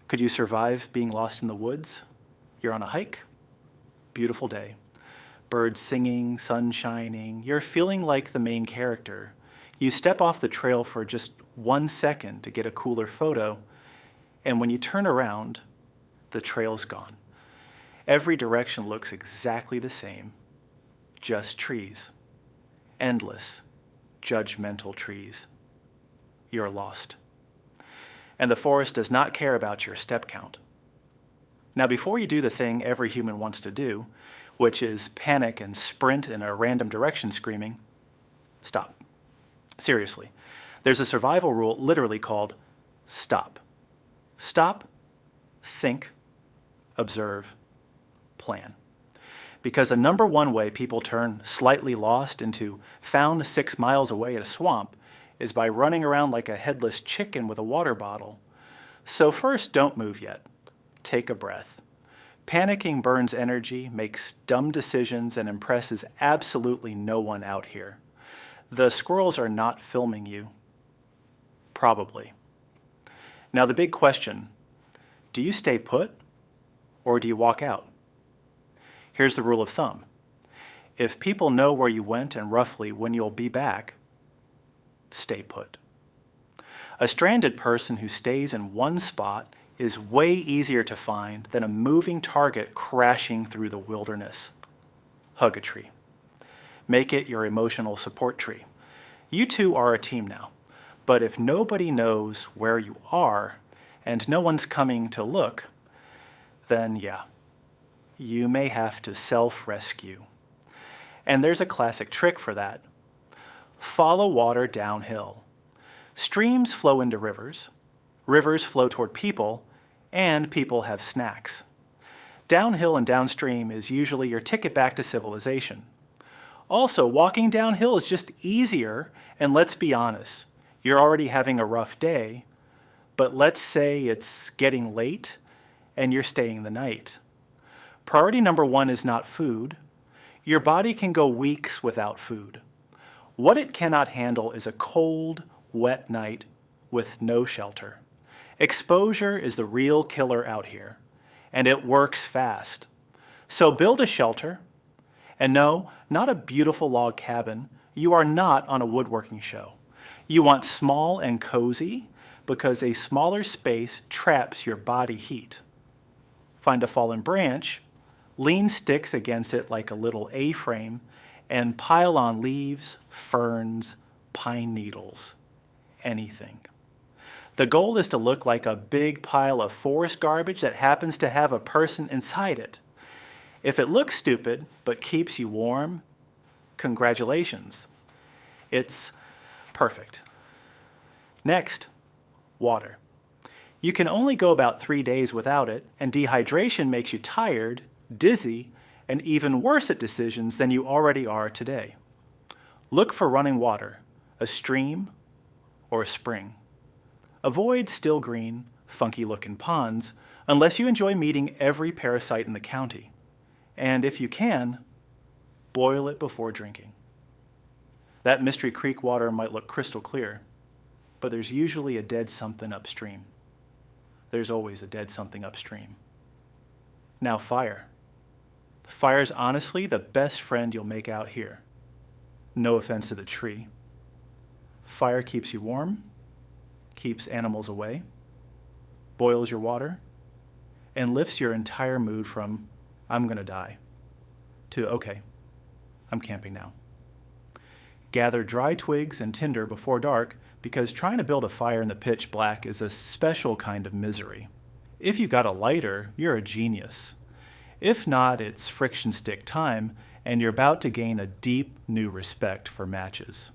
Could you survive being lost in the woods? You're on a hike, beautiful day. Birds singing, sun shining, you're feeling like the main character. You step off the trail for just 1 second to get a cooler photo, and when you turn around, the trail's gone. Every direction looks exactly the same, just trees. Endless, judgmental trees. You're lost. And the forest does not care about your step count. Now, before you do the thing every human wants to do, which is panic and sprint in a random direction screaming, stop. Seriously, there's a survival rule literally called stop. Stop, think, observe, plan. Because the number one way people turn slightly lost into found 6 miles away at a swamp is by running around like a headless chicken with a water bottle. So first, don't move yet. Take a breath. Panicking burns energy, makes dumb decisions, and impresses absolutely no one out here. The squirrels are not filming you. Probably. Now the big question, do you stay put or do you walk out? Here's the rule of thumb. If people know where you went and roughly when you'll be back, stay put. A stranded person who stays in one spot is way easier to find than a moving target crashing through the wilderness. Hug a tree. Make it your emotional support tree. You two are a team now, but if nobody knows where you are and no one's coming to look, then yeah, you may have to self-rescue. And there's a classic trick for that. Follow water downhill. Streams flow into rivers, rivers flow toward people, and people have snacks. Downhill and downstream is usually your ticket back to civilization. Also, walking downhill is just easier, and let's be honest, you're already having a rough day, but let's say it's getting late and you're staying the night. Priority number 1 is not food. Your body can go weeks without food. What it cannot handle is a cold, wet night with no shelter. Exposure is the real killer out here, and it works fast. So build a shelter, and no, not a beautiful log cabin. You are not on a woodworking show. You want small and cozy because a smaller space traps your body heat. Find a fallen branch, lean sticks against it like a little A-frame, and pile on leaves, ferns, pine needles, anything. The goal is to look like a big pile of forest garbage that happens to have a person inside it. If it looks stupid but keeps you warm, congratulations. It's perfect. Next, water. You can only go about 3 days without it, and dehydration makes you tired, dizzy, and even worse at decisions than you already are today. Look for running water, a stream or a spring. Avoid still green, funky-looking ponds unless you enjoy meeting every parasite in the county. And if you can, boil it before drinking. That Mystery Creek water might look crystal clear, but there's usually a dead something upstream. There's always a dead something upstream. Now fire. Fire's honestly the best friend you'll make out here. No offense to the tree. Fire keeps you warm, keeps animals away, boils your water, and lifts your entire mood from, I'm gonna die, to, okay, I'm camping now. Gather dry twigs and tinder before dark because trying to build a fire in the pitch black is a special kind of misery. If you've got a lighter, you're a genius. If not, it's friction stick time, and you're about to gain a deep new respect for matches.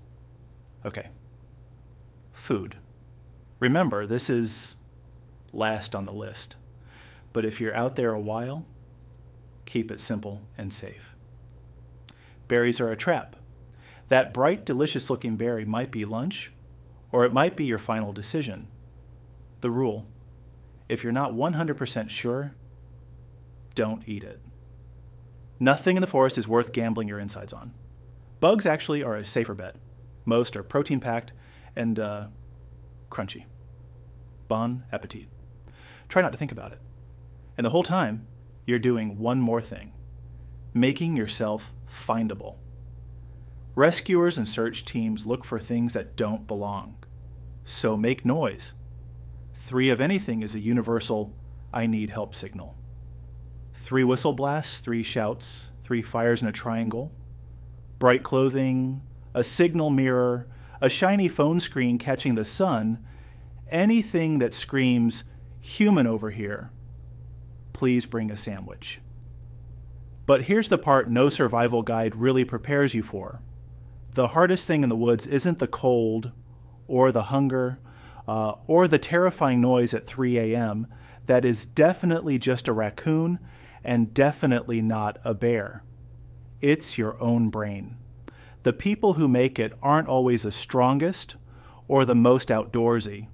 Okay. Food. Remember, this is last on the list. But if you're out there a while, keep it simple and safe. Berries are a trap. That bright, delicious-looking berry might be lunch, or it might be your final decision. The rule: if you're not 100% sure, don't eat it. Nothing in the forest is worth gambling your insides on. Bugs actually are a safer bet. Most are protein-packed and crunchy. Bon appetit. Try not to think about it. And the whole time, you're doing one more thing: making yourself findable. Rescuers and search teams look for things that don't belong. So make noise. 3 of anything is a universal "I need help" signal. 3 whistle blasts, 3 shouts, 3 fires in a triangle. Bright clothing, a signal mirror, a shiny phone screen catching the sun, anything that screams "human over here, please bring a sandwich." But here's the part no survival guide really prepares you for. The hardest thing in the woods isn't the cold or the hunger or the terrifying noise at 3 a.m. That is definitely just a raccoon and definitely not a bear. It's your own brain. The people who make it aren't always the strongest or the most outdoorsy.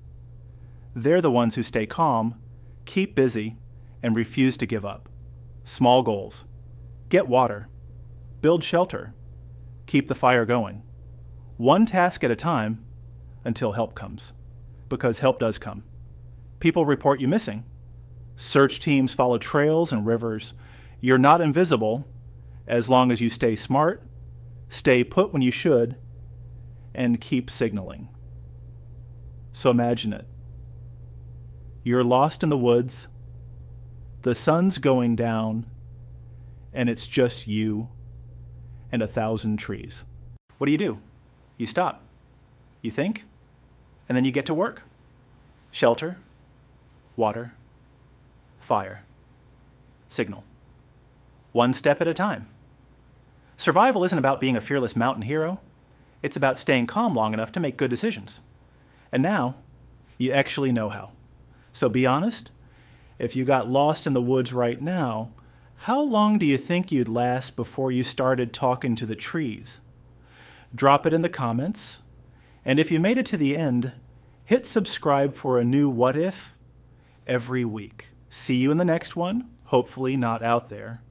They're the ones who stay calm, keep busy, and refuse to give up. Small goals: get water, build shelter, keep the fire going. One task at a time until help comes. Because help does come. People report you missing. Search teams follow trails and rivers. You're not invisible as long as you stay smart, stay put when you should, and keep signaling. So imagine it. You're lost in the woods, the sun's going down, and it's just you and 1,000 trees. What do? You stop. You think, and then you get to work. Shelter, water, fire, signal. One step at a time. Survival isn't about being a fearless mountain hero. It's about staying calm long enough to make good decisions. And now, you actually know how. So be honest. If you got lost in the woods right now, how long do you think you'd last before you started talking to the trees? Drop it in the comments. And if you made it to the end, hit subscribe for a new What If every week. See you in the next one, hopefully not out there.